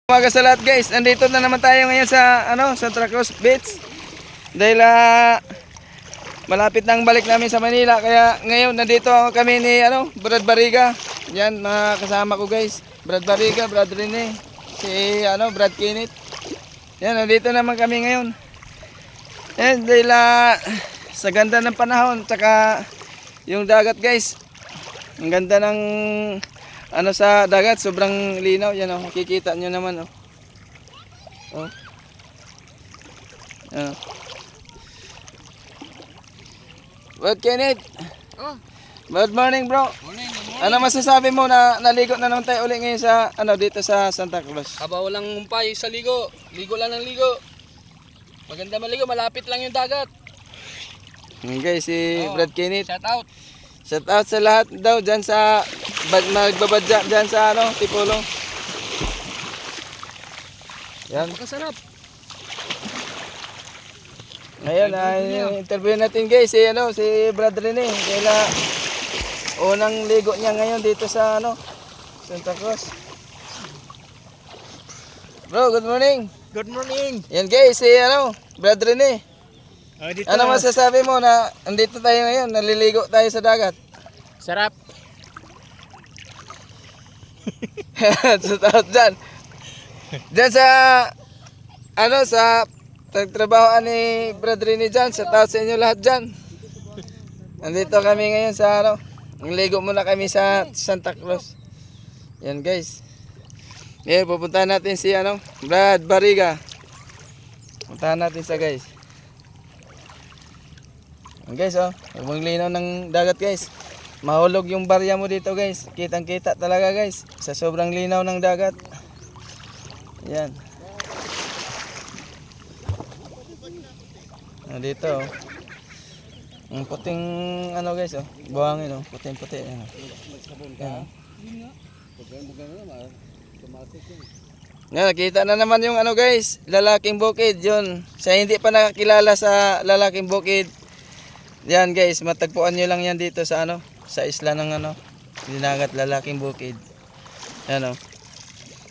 Umaga sa lahat guys, nandito na naman tayo ngayon sa Santa Cruz Beach. Dahil malapit na ang balik namin sa Manila, kaya ngayon nandito kami ni Brad Bariga. Yan mga kasama ko guys. Brad Bariga, Brad Rene, si Brad Kenneth. Yan, nandito naman kami ngayon. Yan dahil sa ganda ng panahon, tsaka yung dagat guys. Ang ganda ng sa dagat, sobrang linaw. Yan makikita nyo naman Brad Kenneth. Good morning bro. Morning. Ano masasabi mo na naligo na naman tayo uli ngayon sa dito sa Santa Cruz? Aba, walang humpay sa ligo. Ligo lang ng ligo. Maganda maligo, malapit lang yung dagat. Yan guys, si Brad Kenneth. Shout out. Shout out sa lahat daw dyan sa magbabadya dyan sa Tipolo. Yan. Makasarap. Ngayon ay interview natin guys si Brad Rene. Kaya unang ligo niya ngayon dito sa Santa Cruz. Bro, good morning. Good morning. Yan guys si Brad Rene. Dito. Ano masasabi mo na andito tayo ngayon, naliligo tayo sa dagat? Sarap. Sa dyan. Dyan sa sa pagtrabahoan ni Brad Rene dyan, sa tao sa inyo lahat dyan. Nandito kami ngayon sa ligo muna kami sa Santa Cruz. Yan guys. Ngayon pupuntahan natin si Brad Bariga. Puntahan natin sa guys. Yan guys ang linaw ng dagat guys. Mahulog yung barya mo dito guys. Kitang kita talaga guys sa sobrang linaw ng dagat. Yan. Dito ang puting guys buhangin puting-puti yan. Yan, nakita na naman yung guys, lalaking bukid yun. Sa hindi pa nakakilala sa lalaking bukid, yan guys, matagpuan nyo lang yan dito sa sa isla ng dinagat lalaking bukid. Yan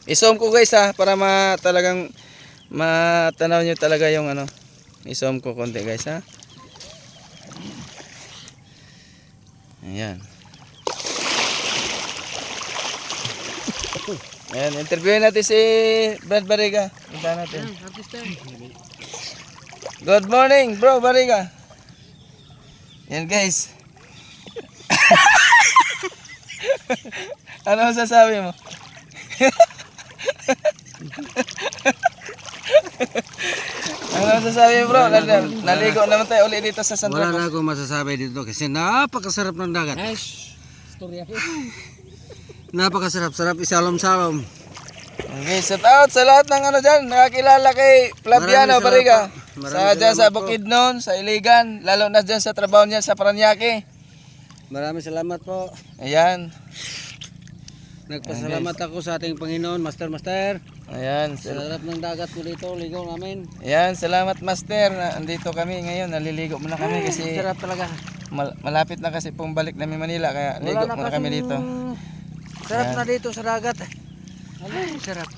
i-zoom ko guys para talagang matanaw nyo talaga yung i-zoom ko konti guys Ayan. Ayan, interviewin natin si Brad Bariga. Punta natin. Good morning bro Bariga. Yan guys. Ano sasabi mo? Ano sasabi bro? Naligo naman tayo ulit dito sa Santa Cruz. Wala na akong masasabi dito kasi napakasarap ng dagat. Storya. Napakasarap, sarap isalom-salom. Okay, shout out sa lahat ng dyan, nakakilala kay Flaviano Bariga. Dyan sa Bukidnon, sa Iligan, lalo na dyan sa trabaho niya sa Paranaque. Maraming salamat po. Ayan. Nagpasalamat ako sa ating Panginoon, Master. Ayan. Sarap ng dagat mo dito, ligaw namin. Ayan, salamat Master. Andito kami ngayon, naliligo muna kami kasi Sarap talaga. malapit na kasi pong balik namin Manila, kaya ligo muna kami dito. Sarap na dito sa dagat. Sarap.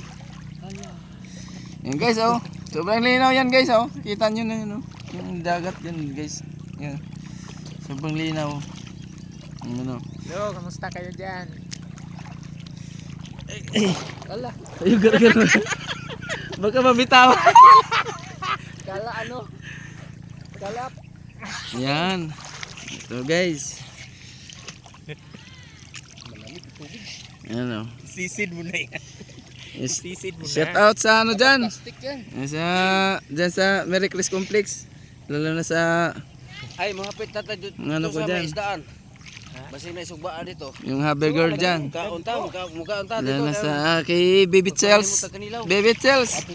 Yan guys sobrang linaw yan guys kita nyo na yun yung dagat yan guys. Yan. Sobrang linaw. Yo, kamusta kayo dyan? Wala. Ayun gara-gara. Baka mabitaw. Kala Kalap. Yan. Ito guys. Yan Sisid mo na yan. Sisid mo na. Shout out sa dyan. Plastic yan. Dyan sa Mericris Complex. Lalo na sa Ay, mga pit na tayo dito ko sa dyan. may isdaan. Basta na isugbaan dito. Yung Haber Girl dyan. Mukaunta dito. Lalo na sa kay Baby Cells. Baby Cells.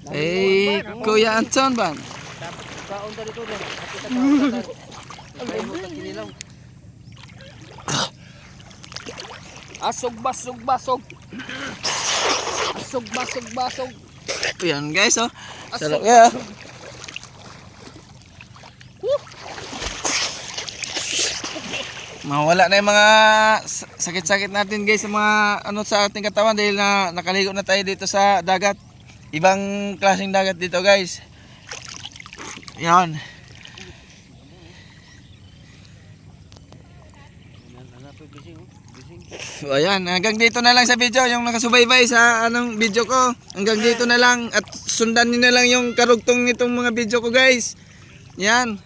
Kay Kuya Anton ba? Mukaunta dito. Basog. Basog. Yan guys sarap kaya. mawala na yung mga sakit-sakit natin guys sa mga ano sa ating katawan dahil na nakaligo na tayo dito sa dagat. Ibang klaseng dagat dito guys. Yan. So ayan, hanggang dito na lang sa video, yung nakasubaybay sa anong video ko. Hanggang dito na lang at sundan niyo na lang yung karugtong nitong mga video ko guys. Yan.